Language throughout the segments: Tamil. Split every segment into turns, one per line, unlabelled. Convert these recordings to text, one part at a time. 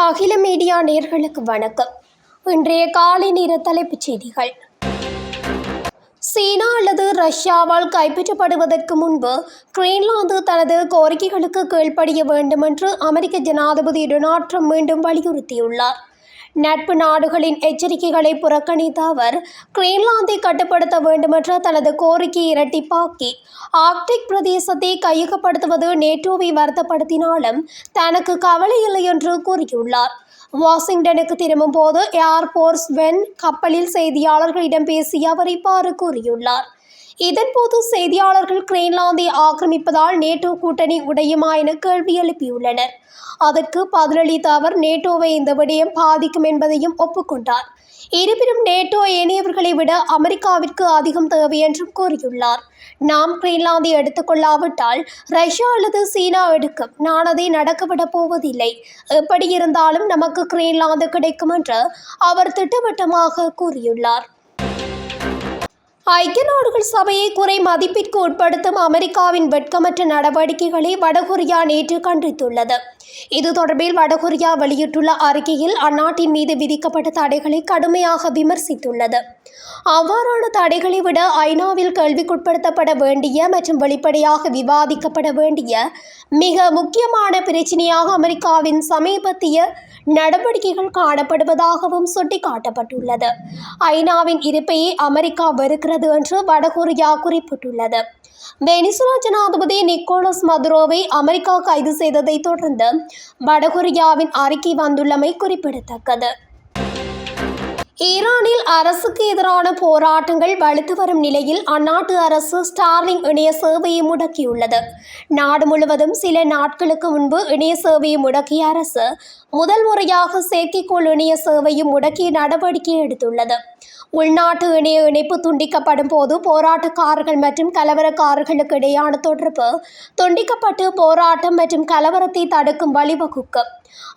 அகில மீடியா நேயர்களுக்கு வணக்கம். இன்றைய காலை நேர தலைப்புச் செய்திகள். சீனா அல்லது ரஷ்யாவால் கைப்பற்றப்படுவதற்கு முன்பு கிரீன்லாந்து தனது கோரிக்கைகளுக்கு கீழ்ப்படிய வேண்டும் என்று அமெரிக்க ஜனாதிபதி டொனால்ட் ட்ரம்ப் மீண்டும் வலியுறுத்தியுள்ளார். நட்பு நாடுகளின் எச்சரிக்கைகளை புறக்கணித்த அவர் கிரீன்லாந்தை கட்டுப்படுத்த வேண்டுமென்ற தனது கோரிக்கையை இரட்டிப்பாக்கி ஆர்க்டிக் பிரதேசத்தை கையகப்படுத்துவது நேட்டோவை வருத்தப்படுத்தினாலும் தனக்கு கவலை இல்லை என்று கூறியுள்ளார். வாஷிங்டனுக்கு திரும்பும் போது ஏர்போர்ஸ் ஒன் கப்பலில் செய்தியாளர்களிடம் பேசிய அவர் இவ்வாறு கூறியுள்ளார். இதன்போது செய்தியாளர்கள் கிரீன்லாந்தை ஆக்கிரமிப்பதால் நேட்டோ கூட்டணி உடையுமா என கேள்வி எழுப்பியுள்ளனர். அதற்கு பதிலளித்த அவர் நேட்டோவை இந்த விடயம் பாதிக்கும் என்பதையும் ஒப்புக்கொண்டார். இருப்பினும் நேட்டோ ஏனையவர்களை விட அமெரிக்காவிற்கு அதிகம் தேவை என்றும் கூறியுள்ளார். நாம் கிரீன்லாந்தை எடுத்துக்கொள்ளாவிட்டால் ரஷ்யா அல்லது சீனா எடுக்கும். நான் அதை நடக்கவிடப் போவதில்லை. எப்படி இருந்தாலும் நமக்கு கிரீன்லாந்து கிடைக்கும் என்று அவர் திட்டவட்டமாக கூறியுள்ளார். ஐக்கிய நாடுகள் சபையை குறை மதிப்பிற்கு உட்படுத்தும் அமெரிக்காவின் வெட்கமற்ற நடவடிக்கைகளை வடகொரியா நேற்று கண்டித்துள்ளது. இது தொடர்பில் வடகொரியா வெளியிட்டுள்ள அறிக்கையில் அந்நாட்டின் மீது விதிக்கப்பட்ட தடைகளை கடுமையாக விமர்சித்துள்ளது. அவ்வாறான தடைகளை விட ஐநாவில் கேள்விக்குட்படுத்தப்பட வேண்டிய மற்றும் வெளிப்படையாக விவாதிக்கப்பட வேண்டிய மிக முக்கியமான பிரச்சினையாக அமெரிக்காவின் சமீபத்திய நடவடிக்கைகள் காணப்படுவதாகவும் சுட்டிக்காட்டப்பட்டுள்ளது. ஐநாவின் இருப்பையை அமெரிக்கா வெறுக்கிறது என்று வடகொரியா குறிப்பிட்டுள்ளது. வெனிசுலா ஜனாதிபதி நிக்கோலஸ் மதுரோவை அமெரிக்கா கைது செய்ததை தொடர்ந்து வடகொரியாவின் அறிக்கை வந்துள்ளமை குறிப்பிடத்தக்கது. ஈரானில் அரசுக்கு எதிரான போராட்டங்கள் வலுத்து வரும் நிலையில் அந்நாட்டு அரசு ஸ்டார்லிங் இணைய சேவையை முடக்கியுள்ளது. நாடு முழுவதும் சில நாட்களுக்கு முன்பு இணைய சேவையை முடக்கிய அரசு முதல் முறையாக செயற்கைக்கோள் இணைய சேவையும் முடக்கிய நடவடிக்கை எடுத்துள்ளது. உள்நாட்டு இணைய இணைப்பு துண்டிக்கப்படும் போது போராட்டக்காரர்கள் மற்றும் கலவரக்காரர்களுக்கு இடையான தொடர்பு துண்டிக்கப்பட்டு போராட்டம் மற்றும் கலவரத்தை தடுக்கும் வழிவகுக்கும்.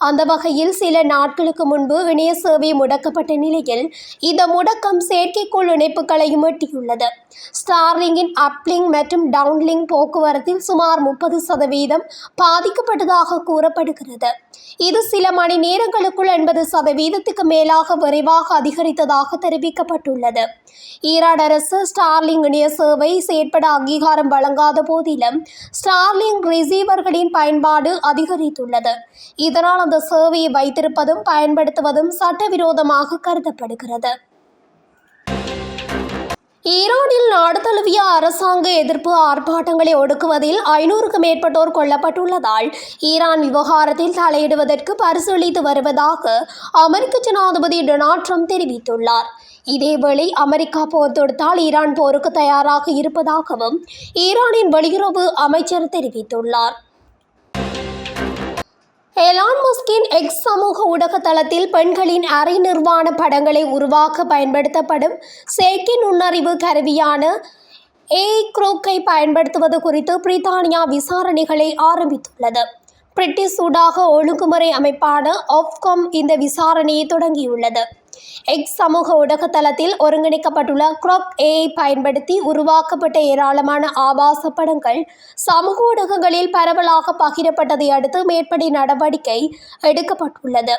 அந்த வகையில் சில நாட்களுக்கு முன்பு இணைய சேவை முடக்கப்பட்ட நிலையில் இந்த முடக்கம் செயற்கைக்கோள் இணைப்புகளையும் எட்டியுள்ளது. ஸ்டார்லிங்கின் அப்லிங் மற்றும் டவுன்லிங் போக்குவரத்தில் சுமார் 30% பாதிக்கப்பட்டதாக கூறப்படுகிறது. இது சில மணி நேரங்களுக்குள் 80%க்கு மேலாக விரைவாக அதிகரித்ததாக தெரிவிக்கப்பட்டுள்ளது. ஈரான் அரசு ஸ்டார்லிங் இணைய சேவை செயற்பட அங்கீகாரம் வழங்காத போதிலும் ஸ்டார்லிங் ரிசீவர்களின் பயன்பாடு அதிகரித்துள்ளது. இதனால் அந்த சேவையை வைத்திருப்பதும் பயன்படுத்துவதும் சட்டவிரோதமாக கருதப்படுகிறது. ஈரானில் நாடு தழுவிய அரசாங்க எதிர்ப்பு ஆர்ப்பாட்டங்களை ஒடுக்குவதில் 500க்கும் மேற்பட்டோர் கொல்லப்பட்டுள்ளதால் ஈரான் விவகாரத்தில் தலையிடுவதற்கு பரிசீலித்து வருவதாக அமெரிக்க ஜனாதிபதி டொனால்ட் ட்ரம்ப் தெரிவித்துள்ளார். இதேவேளை அமெரிக்கா போர் தொடுத்தால் ஈரான் போருக்கு தயாராக இருப்பதாகவும் ஈரானின் வெளியுறவு அமைச்சர் தெரிவித்துள்ளார். எலான் மஸ்கின் எக்ஸ் சமூக ஊடக தளத்தில் பெண்களின் அரை நிர்வாண படங்களை உருவாக்க பயன்படுத்தப்படும் செயற்கை நுண்ணறிவு கருவியான ஏஐ குரோக்கை பயன்படுத்துவது குறித்து பிரித்தானியா விசாரணைகளை ஆரம்பித்துள்ளது. பிரிட்டிஷ் ஊடக ஒழுங்குமுறை அமைப்பான ஆஃப்காம் இந்த விசாரணையை தொடங்கியுள்ளது. எக்ஸ் சமூக ஊடக தளத்தில் ஒருங்கிணைக்கப்பட்டுள்ள குரோக் ஏஐ பயன்படுத்தி உருவாக்கப்பட்ட ஏராளமான ஆபாச படங்கள் சமூக ஊடகங்களில் பரவலாக பகிரப்பட்டதை அடுத்து மேற்படி நடவடிக்கை எடுக்கப்பட்டுள்ளது.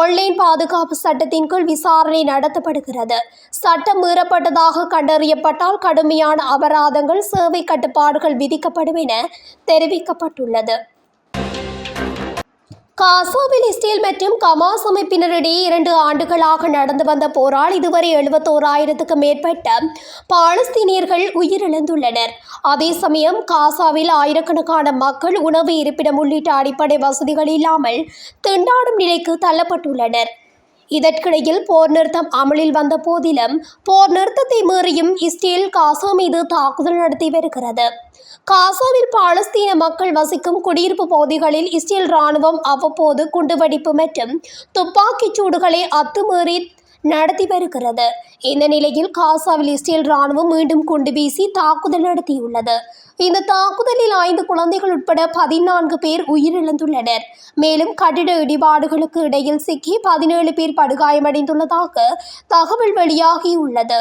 ஆன்லைன் பாதுகாப்பு சட்டத்தின் கீழ் விசாரணை நடத்தப்படுகிறது. சட்டம் மீறப்பட்டதாக கண்டறியப்பட்டால் கடுமையான அபராதங்கள் சேவை கட்டுப்பாடுகள் விதிக்கப்படும் என தெரிவிக்கப்பட்டுள்ளது. காசாவில் இஸ்ரேல் மற்றும் ஹமாஸ் அமைப்பினரிடையே 2 ஆண்டுகளாக நடந்து வந்த போரால் இதுவரை 71,000க்கும் மேற்பட்ட பாலஸ்தீனியர்கள் உயிரிழந்துள்ளனர். அதே சமயம் காசாவில் ஆயிரக்கணக்கான மக்கள் உணவு, இருப்பிடம் உள்ளிட்ட அடிப்படை வசதிகள் இல்லாமல் திண்டாடும் நிலைக்கு தள்ளப்பட்டுள்ளனர். இதற்கிடையில் போர் நிறுத்தம் அமலில் வந்த போதிலும் போர் நிறுத்தத்தை மீறியும் இஸ்ரேல் காசா மீது தாக்குதல் நடத்தி வருகிறது. காசாவில் பாலஸ்தீன மக்கள் வசிக்கும் குடியிருப்பு பகுதிகளில் இஸ்ரேல் இராணுவம் அவ்வப்போது குண்டுவெடிப்பு மற்றும் துப்பாக்கிச் சூடுகளை அத்துமீறி நடத்தி வருகிறது. இந்த நிலையில் காசாவில் இஸ்ரேல் இராணுவம் மீண்டும் குண்டு வீசி தாக்குதல் நடத்தியுள்ளது. இந்த தாக்குதலில் 5 குழந்தைகள் உட்பட 14 பேர் உயிரிழந்துள்ளனர். மேலும் கட்டிட இடிபாடுகளுக்கு இடையில் சிக்கி 17 பேர் படுகாயமடைந்துள்ளதாக தகவல் வெளியாகியுள்ளது.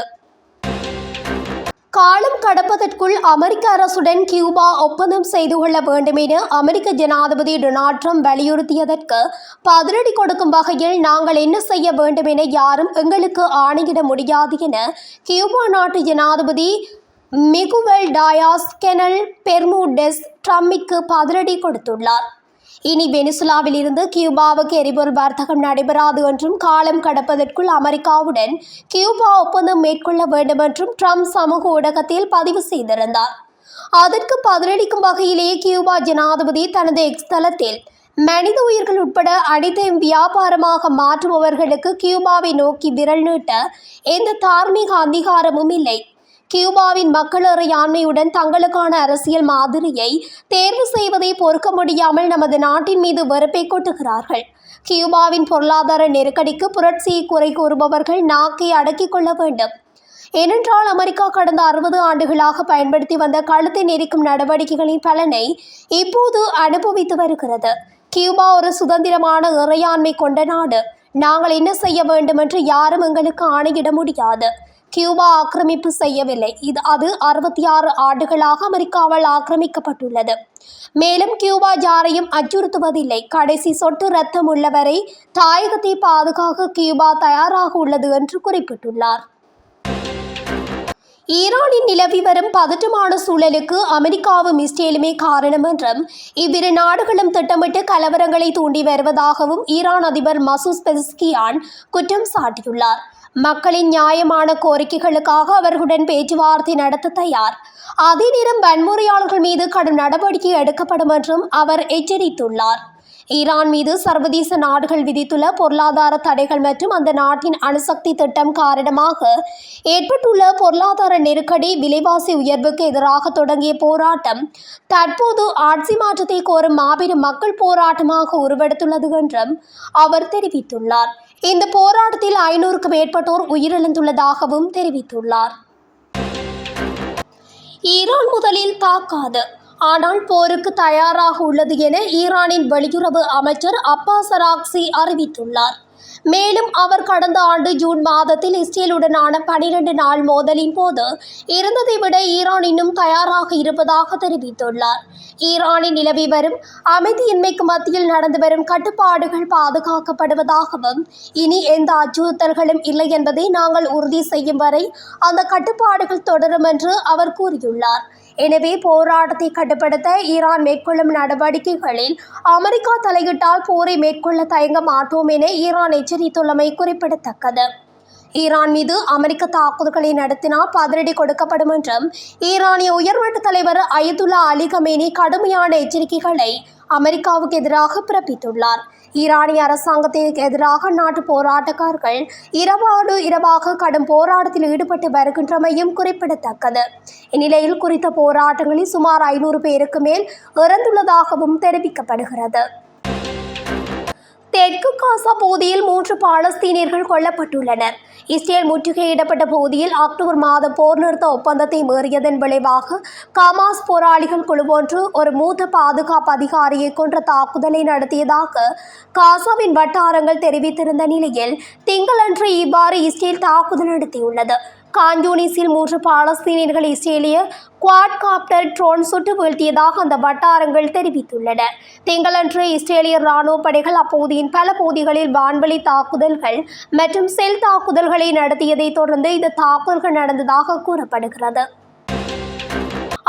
காலம் கடப்பதற்குள் அமெரிக்க அரசுடன் கியூபா ஒப்பந்தம் செய்து கொள்ள வேண்டும் என அமெரிக்க ஜனாதிபதி டொனால்ட் ட்ரம்ப் வலியுறுத்தியதற்கு பதிலடி கொடுக்கும் வகையில் நாங்கள் என்ன செய்ய வேண்டும் என யாரும் எங்களுக்கு ஆணையிட முடியாது என கியூபா நாட்டு ஜனாதிபதி மிகுவல் டயாஸ் கெனல் பெர்முடெஸ் ட்ரம்பிற்கு பதிலடி கொடுத்துள்ளார். இனி வெனிசுலாவில் இருந்து கியூபாவுக்கு எரிபொருள் வர்த்தகம் நடைபெறாது என்றும் காலம் கடப்பதற்குள் அமெரிக்காவுடன் கியூபா ஒப்பந்தம் மேற்கொள்ள வேண்டும் என்றும் ட்ரம்ப் சமூக ஊடகத்தில் பதிவு செய்திருந்தார். அதற்கு பதிலளிக்கும் வகையிலேயே கியூபா ஜனாதிபதி தனது எக்ஸ் தளத்தில் மனித உயிர்கள் உட்பட அனைத்தையும் வியாபாரமாக மாற்றுபவர்களுக்கு கியூபாவை நோக்கி விரல் நீட்ட எந்த தார்மீக அங்கீகாரமும் இல்லை. கியூபாவின் மக்கள் இறையாண்மையுடன் தங்களுக்கான அரசியல் மாதிரியை தேர்வு செய்வதை பொறுக்க முடியாமல் நமது நாட்டின் மீது வெறுப்பை கொட்டுகிறார்கள். கியூபாவின் பொருளாதார நெருக்கடிக்கு புரட்சியை குறை கூறுபவர்கள் நாக்கை அடக்கிக் கொள்ள வேண்டும். ஏனென்றால் அமெரிக்கா கடந்த 60 ஆண்டுகளாக பயன்படுத்தி வந்த கழுத்தை நெரிக்கும் நடவடிக்கைகளின் பலனை இப்போது அனுபவித்து வருகிறது. கியூபா ஒரு சுதந்திரமான இறையாண்மை கொண்ட நாடு. நாங்கள் என்ன செய்ய வேண்டும் என்று யாரும் எங்களுக்கு ஆணையிட முடியாது. கியூபா ஆக்கிரமிப்பு செய்யவில்லை. அது 66 ஆண்டுகளாக அமெரிக்காவால் ஆக்கிரமிக்கப்பட்டுள்ளது. மேலும் கியூபா யாரையும் அச்சுறுத்துவதில்லை. கடைசி சொட்டு இரத்தம் உள்ளவரை தாயகத்தை பாதுகாக்க கியூபா தயாராக உள்ளது என்று குறிப்பிட்டுள்ளார். ஈரானின் நிலவி வரும் பதற்றமான சூழலுக்கு அமெரிக்காவும் இஸ்ரேலுமே காரணம் என்றும் இவ்விரு நாடுகளும் திட்டமிட்டு கலவரங்களை தூண்டி வருவதாகவும் ஈரான் அதிபர் மசூத் பெஸ்கியான் குற்றம் சாட்டியுள்ளார். மக்களின் நியாயமான கோரிக்கைகளுக்காக அவர்களுடன் பேச்சுவார்த்தை நடத்த தயார். அதே நேரம் வன்முறையாளர்கள் மீது கடும் நடவடிக்கை எடுக்கப்படும் என்றும் அவர் எச்சரித்துள்ளார். ஈரான் மீது சர்வதேச நாடுகள் விதித்துள்ள பொருளாதார தடைகள் மற்றும் அந்த நாட்டின் அணுசக்தி திட்டம் காரணமாக ஏற்பட்டுள்ள பொருளாதார நெருக்கடி, விலைவாசி உயர்வுக்கு எதிராக தொடங்கிய போராட்டம் தற்போது ஆட்சி மாற்றத்தை கோரும் மாபெரும் மக்கள் போராட்டமாக உருவெடுத்துள்ளது என்றும் அவர் தெரிவித்துள்ளார். இந்த போராட்டத்தில் 500க்கும் மேற்பட்டோர் உயிரிழந்துள்ளதாகவும் தெரிவித்துள்ளார். ஈரான் முதலில் தாக்காது, ஆனால் போருக்கு தயாராக உள்ளது என ஈரானின் வெளியுறவு அமைச்சர் அப்பாஸ் அராக்சி அறிவித்துள்ளார். மேலும் அவர் கடந்த ஆண்டு ஜூன் மாதத்தில் இஸ்ரேலுடனான 12 நாள் மோதலின் போது இருந்ததை விட ஈரான் இன்னும் தயாராக இருப்பதாக தெரிவித்துள்ளார். ஈரானில் நிலவி வரும் அமைதியின்மைக்கு மத்தியில் நடந்து வரும் கட்டுப்பாடுகள் பாதுகாக்கப்படுவதாகவும் இனி எந்த அச்சுறுத்தல்களும் இல்லை என்பதை நாங்கள் உறுதி செய்யும் வரை அந்த கட்டுப்பாடுகள் தொடரும் என்று அவர் கூறியுள்ளார். எனவே போராட்டத்தை கட்டுப்படுத்த ஈரான் மேற்கொள்ளும் நடவடிக்கைகளில் அமெரிக்கா தலையிட்டால் போரை மேற்கொள்ள தயங்க மாட்டோம் என ஈரான் எச்சரித்துள்ளமை குறிப்பிடத்தக்கது. ஈரான் மீது அமெரிக்க தாக்குதல்களை நடத்தினால் பதிலடி கொடுக்கப்படும் என்றும் ஈரானிய உயர்மட்ட தலைவர் அயதுல்லா அலி கமேனி கடுமையான எச்சரிக்கைகளை அமெரிக்காவுக்கு எதிராக பிறப்பித்துள்ளார். ஈரானிய அரசாங்கத்திற்கு எதிராக நாட்டு போராட்டக்காரர்கள் இரவோடு இரவாக கடும் போராட்டத்தில் ஈடுபட்டு வருகின்றமையும் குறிப்பிடத்தக்கது. இந்நிலையில் குறித்த போராட்டங்களில் சுமார் 500 பேருக்கு மேல் இறந்துள்ளதாகவும் தெரிவிக்கப்படுகிறது. தெற்கு காசா பகுதியில் 3 பாலஸ்தீனியர்கள் கொல்லப்பட்டுள்ளனர். இஸ்ரேல் முற்றுகையிடப்பட்ட பகுதியில் அக்டோபர் மாத போர் நிறுத்த ஒப்பந்தத்தை மீறியதன் விளைவாக கமாஸ் போராளிகள் குழுவொன்று ஒரு மூத்த பாதுகாப்பு அதிகாரியை கொன்ற தாக்குதலை நடத்தியதாக காசாவின் வட்டாரங்கள் தெரிவித்திருந்த நிலையில் திங்களன்று இவ்வாறு இஸ்ரேல் தாக்குதல் நடத்தியுள்ளது. கான்யூனிஸில் 3 பாலஸ்தீனியர்கள் இஸ்ரேலிய குவாட்காப்டர் ட்ரோன் சுட்டு வீழ்த்தியதாக அந்த வட்டாரங்கள் தெரிவித்துள்ளன. திங்களன்று இஸ்ரேலிய இராணுவ படைகள் அப்பகுதியின் பல பகுதிகளில் வான்வழி தாக்குதல்கள் மற்றும் செல் தாக்குதல்களை நடத்தியதை தொடர்ந்து இந்த தாக்குதல்கள் நடந்ததாக கூறப்படுகிறது.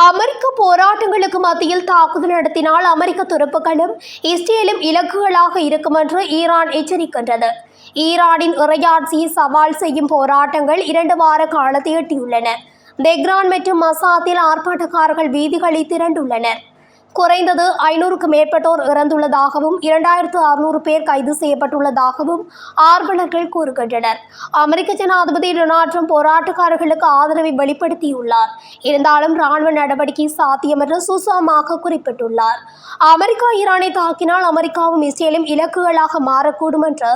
அமெரிக்க போராட்டங்களுக்கு மத்தியில் தாக்குதல் நடத்தினால் அமெரிக்க துருப்புக்களும் இஸ்ரேலும் இலக்குகளாக இருக்கும் என்று ஈரான் எச்சரிக்கின்றது. ஈரானின் இறையாட்சியை சவால் செய்யும் போராட்டங்கள் 2 வார காலத்தை எட்டியுள்ளன. தெஹ்ரான் மற்றும் மசாத்தில் ஆர்ப்பாட்டக்காரர்கள் வீதிகளில் திரண்டுள்ளனர். குறைந்தது 500க்கும் மேற்பட்டோர் இறந்துள்ளதாகவும் 2600 பேர் கைது செய்யப்பட்டுள்ளதாகவும் ஆர்வலர்கள் கூறுகின்றனர். அமெரிக்க ஜனாதிபதி டொனால்ட் ட்ரம்ப் போராட்டக்காரர்களுக்கு ஆதரவை வெளிப்படுத்தியுள்ளார். இருந்தாலும் இராணுவ நடவடிக்கை சாத்தியம் என்று சூசகமாக குறிப்பிட்டுள்ளார். அமெரிக்கா ஈரானை தாக்கினால் அமெரிக்காவும் இஸ்ரேலும் இலக்குகளாக மாறக்கூடும் என்று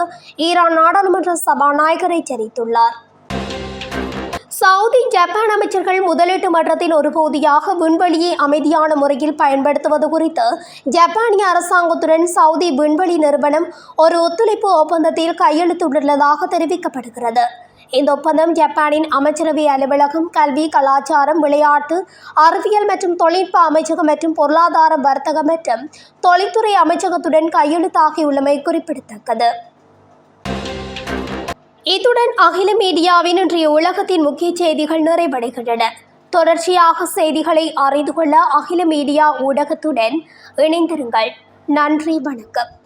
ஈரான் நாடாளுமன்ற சபாநாயகர் எச்சரித்துள்ளார். சவுதி ஜப்பான் அமைச்சர்கள் முதலீட்டு மன்றத்தின் ஒரு பகுதியாக விண்வெளியை அமைதியான முறையில் பயன்படுத்துவது குறித்து ஜப்பானிய அரசாங்கத்துடன் சவுதி விண்வெளி நிறுவனம் ஒரு ஒத்துழைப்பு ஒப்பந்தத்தில் கையெழுத்திட்டுள்ளதாக தெரிவிக்கப்படுகிறது. இந்த ஒப்பந்தம் ஜப்பானின் அமைச்சரவை அலுவலகம், கல்வி, கலாச்சாரம், விளையாட்டு, அறிவியல் மற்றும் தொழில்நுட்ப அமைச்சகம் மற்றும் பொருளாதார, வர்த்தக மற்றும் தொழில்துறை அமைச்சகத்துடன் கையெழுத்தாகியுள்ளமை குறிப்பிடத்தக்கது. இத்துடன் அகில மீடியாவின் இன்றைய உலகத்தின் முக்கிய செய்திகள் நிறைவடைகின்றன. தொடர்ச்சியாக செய்திகளை அறிந்து கொள்ள அகில மீடியா ஊடகத்துடன் இணைந்திருங்கள். நன்றி, வணக்கம்.